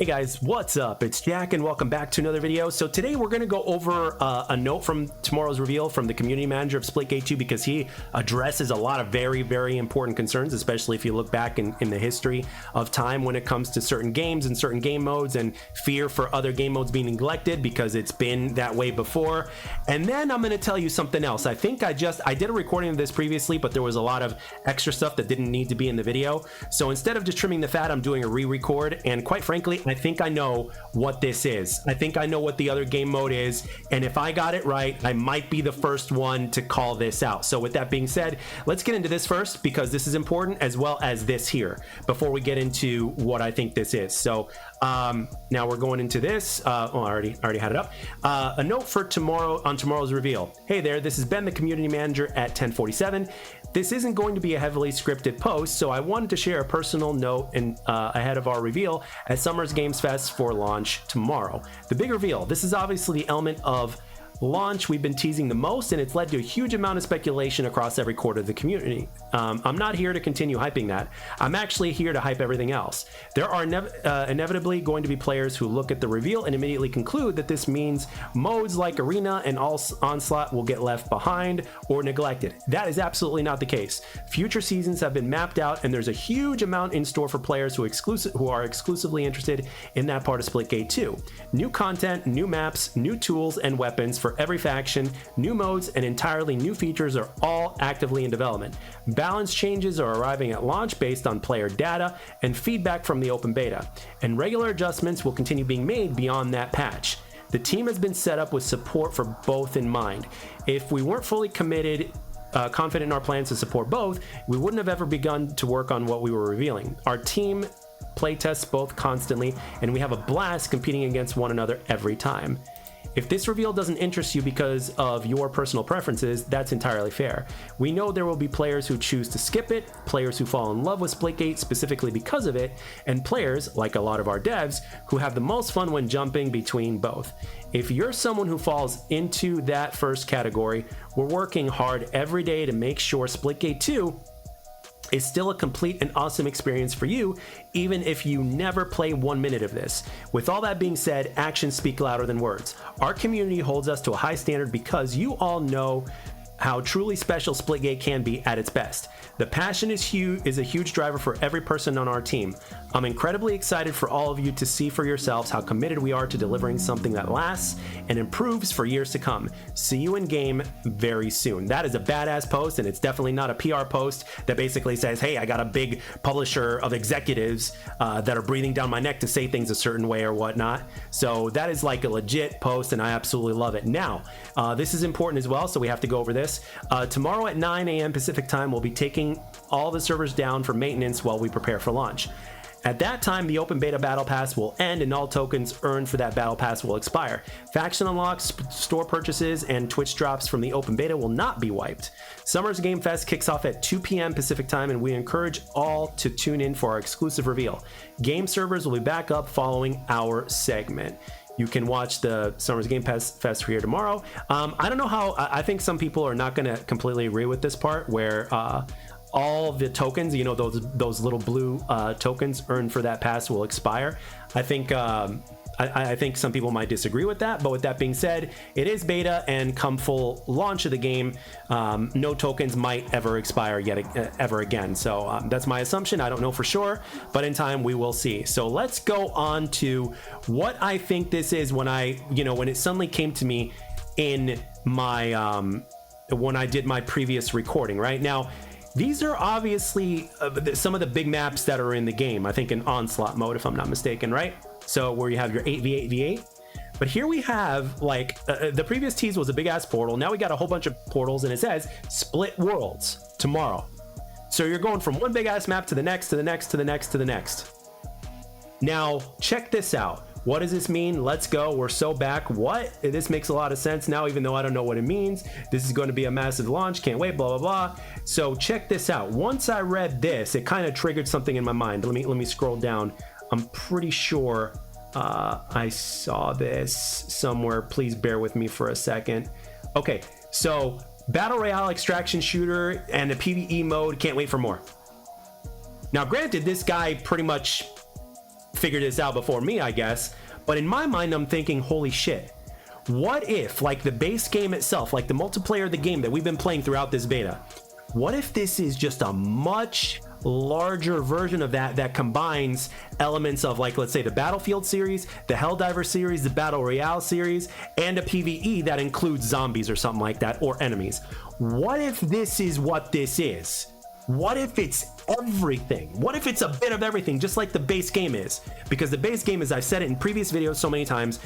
Hey guys, what's up? It's Jack and welcome back to another video. So today we're going to go over a note from tomorrow's reveal from the community manager of Splitgate 2 because he addresses a lot of very important concerns, especially if you look back in the history of time when it comes to certain games and certain game modes and fear for other game modes being neglected because it's been that way before. And then I'm going to tell you something else. I think I did a recording of this previously, but there was a lot of extra stuff that didn't need to be in the video. So instead of just trimming the fat, I'm doing a re-record, and quite frankly, I think I know what this is. I think I know what the other game mode is, and if I got it right, I might be the first one to call this out. So with that being said, let's get into this first because this is important, as well as this here, before we get into what I think this is. So now we're going into this. I already had it up. A note for tomorrow on tomorrow's reveal. Hey there, this is Ben, the community manager at 1047. This isn't going to be a heavily scripted post, so I wanted to share a personal note ahead of our reveal at Summer's Games Fest for launch tomorrow. The big reveal. This is obviously the element of launch we've been teasing the most, and it's led to a huge amount of speculation across every quarter of the community. I'm not here to continue hyping that. I'm actually here to hype everything else. There are inevitably going to be players who look at the reveal and immediately conclude that this means modes like Arena and Onslaught will get left behind or neglected. That is absolutely not the case. Future seasons have been mapped out, and there's a huge amount in store for players who are exclusively interested in that part of Splitgate 2. New content, new maps, new tools and weapons for every faction, new modes, and entirely new features are all actively in development. Balance changes are arriving at launch based on player data and feedback from the open beta, and regular adjustments will continue being made beyond that patch. The team has been set up with support for both in mind. If we weren't fully confident in our plans to support both, we wouldn't have ever begun to work on what we were revealing. Our team playtests both constantly, and we have a blast competing against one another every time. If this reveal doesn't interest you because of your personal preferences, that's entirely fair. We know there will be players who choose to skip it, players who fall in love with Splitgate specifically because of it, and players, like a lot of our devs, who have the most fun when jumping between both. If you're someone who falls into that first category, we're working hard every day to make sure Splitgate 2 is still a complete and awesome experience for you, even if you never play 1 minute of this. With all that being said, actions speak louder than words. Our community holds us to a high standard because you all know how truly special Splitgate can be at its best. The passion is a huge driver for every person on our team. I'm incredibly excited for all of you to see for yourselves how committed we are to delivering something that lasts and improves for years to come. See you in game very soon. That is a badass post, and it's definitely not a PR post that basically says, hey, I got a big publisher of executives that are breathing down my neck to say things a certain way or whatnot. So that is like a legit post, and I absolutely love it. Now, this is important as well, so we have to go over this. Tomorrow at 9 a.m. Pacific time, we'll be taking all the servers down for maintenance while we prepare for launch. At that time, the open beta battle pass will end and all tokens earned for that battle pass will expire. Faction unlocks, store purchases, and Twitch drops from the open beta will not be wiped. Summer's Game Fest kicks off at 2 p.m. Pacific time, and we encourage all to tune in for our exclusive reveal. Game servers will be back up following our segment. You can watch the Summer's Game Fest here tomorrow. I don't know how, I think some people are not going to completely agree with this part where all the tokens, you know, those little blue tokens earned for that pass will expire. I think I think some people might disagree with that, but with that being said, it is beta, and come full launch of the game, no tokens might ever expire ever again. So that's my assumption. I don't know for sure, but in time we will see. So let's go on to what I think this is when when it suddenly came to me in my when I did my previous recording. Right now, these are obviously some of the big maps that are in the game. I think in Onslaught mode, if I'm not mistaken, right? So where you have your 8v8v8. But here we have, like, the previous tease was a big ass portal. Now we got a whole bunch of portals, and it says Split Worlds tomorrow. So you're going from one big ass map to the next, to the next, to the next, to the next. Now, check this out. What does this mean? Let's go. We're so back. What? This makes a lot of sense now, even though I don't know what it means. This is going to be a massive launch. Can't wait, blah, blah, blah. So check this out. Once I read this, it kind of triggered something in my mind. Let me scroll down. I'm pretty sure I saw this somewhere. Please bear with me for a second. Okay, so Battle Royale extraction shooter and a PvE mode. Can't wait for more. Now, granted, this guy pretty much figured this out before me, I guess. But in my mind, I'm thinking, holy shit. What if, like the base game itself, like the multiplayer of the game that we've been playing throughout this beta, what if this is just a much larger version of that combines elements of, like, let's say the Battlefield series, the Helldiver series, the Battle Royale series, and a PvE that includes zombies or something like that, or enemies? What if this is what this is? What if it's everything? What if it's a bit of everything, just like the base game is? Because the base game, as I've said it in previous videos so many times,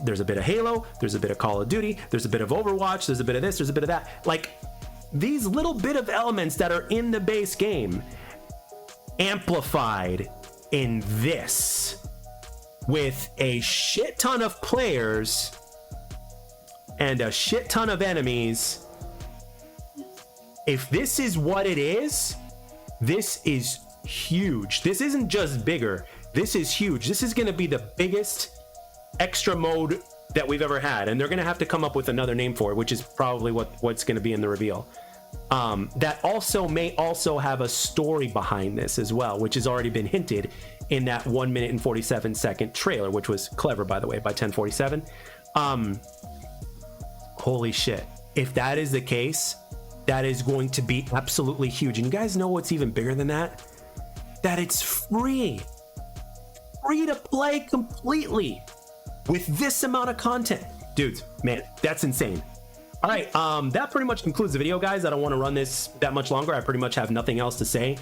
there's a bit of Halo, there's a bit of Call of Duty, there's a bit of Overwatch, there's a bit of this, there's a bit of that. Like, these little bit of elements that are in the base game amplified in this with a shit ton of players and a shit ton of enemies. If this is what it is, this is huge. This isn't just bigger, this is huge. This is going to be the biggest extra mode that we've ever had, and they're going to have to come up with another name for it, which is probably what's going to be in the reveal. That also may also have a story behind this as well, which has already been hinted in that 1 minute and 47 second trailer, which was clever, by the way, by 1047. Holy shit. If that is the case, that is going to be absolutely huge. And you guys know what's even bigger than that? That it's free to play completely with this amount of content. Dudes, man, that's insane. All right, that pretty much concludes the video, guys. I don't want to run this that much longer. I pretty much have nothing else to say.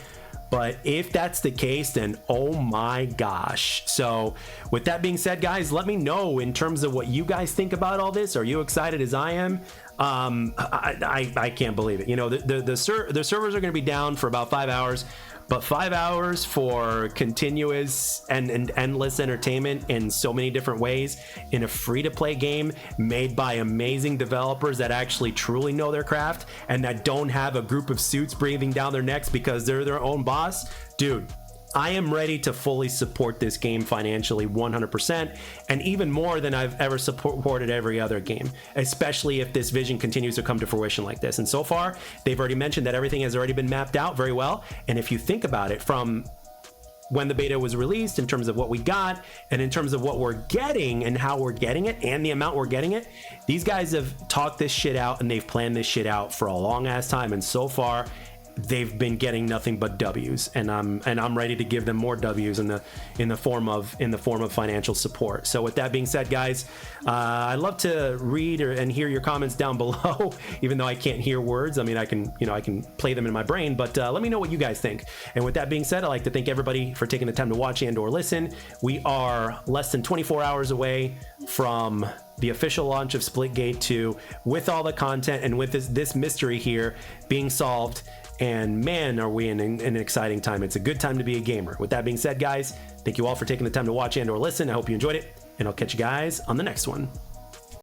But if that's the case, then oh my gosh. So with that being said, guys, let me know in terms of what you guys think about all this. Are you excited as I am? I can't believe it. You know, the servers are going to be down for about 5 hours. But 5 hours for continuous and endless entertainment in so many different ways in a free-to-play game made by amazing developers that actually truly know their craft and that don't have a group of suits breathing down their necks because they're their own boss. Dude, I am ready to fully support this game financially 100%, and even more than I've ever supported every other game, especially if this vision continues to come to fruition like this. And so far, they've already mentioned that everything has already been mapped out very well. And if you think about it, from when the beta was released, in terms of what we got, and in terms of what we're getting and how we're getting it and the amount we're getting it, these guys have talked this shit out and they've planned this shit out for a long ass time. And so far, they've been getting nothing but W's, and I'm ready to give them more W's in the form of financial support. So with that being said, guys, I'd love to read and hear your comments down below, even though I can't hear words. I mean, I can play them in my brain, but let me know what you guys think. And with that being said, I'd like to thank everybody for taking the time to watch and or listen. We are less than 24 hours away from the official launch of Splitgate 2, with all the content and with this mystery here being solved. And man, are we in an exciting time. It's a good time to be a gamer. With that being said, guys, thank you all for taking the time to watch and or listen. I hope you enjoyed it, and I'll catch you guys on the next one.